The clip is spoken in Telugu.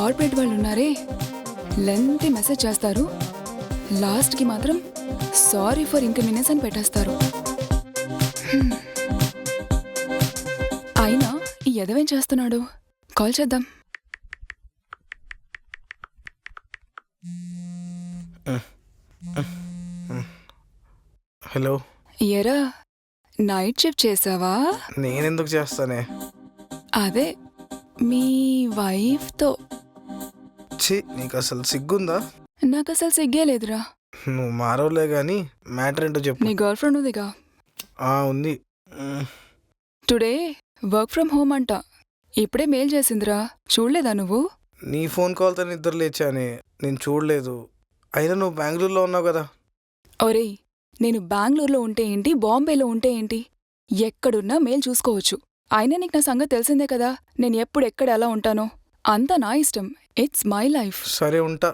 కార్పొరేట్ వాళ్ళు ఉన్నారే, లెంతీ మెసేజ్ చేస్తారు, లాస్ట్కి మాత్రం సారీ ఫర్ ఇన్కన్వీనియన్స్ అని పెట్టేస్తారు. అయినా ఈ ఎదవేం చేస్తున్నాడు? కాల్ చేద్దాం. హలో. ఎరా, నైట్ షిఫ్ట్ చేసావా? నేనెందుకు చేస్తానే? అదే మీ వైఫ్తో. ఛీ, నీకు అసలు సిగ్గుందా? నాకు అసలు సిగ్గే లేదురా. నువ్వు మారవలే కానీ మ్యాటర్ ఏంటో చెప్పు. నీ గర్ల్ ఫ్రెండ్ ఉందిగా? ఉంది. టుడే వర్క్ ఫ్రమ్ హోమ్ అంట. ఇప్పుడే మెయిల్ చేసిందిరా, చూడలేదా నువ్వు? నీ ఫోన్ కాల్తో నిద్ర లేచానే, నేను చూడలేదు. అయినా నువ్వు బెంగళూరులో ఉన్నావు కదా. ఒరేయ్, నేను బెంగళూరులో ఉంటే ఏంటి, బాంబేలో ఉంటే ఏంటి, ఎక్కడున్నా మెయిల్ చూసుకోవచ్చు. అయినా నీకు నా సంగతి తెలిసిందే కదా, నేను ఎప్పుడు ఎక్కడ ఎలా ఉంటానో. అంతా నా ఇష్టం. It's my life. సరే ఉంటా.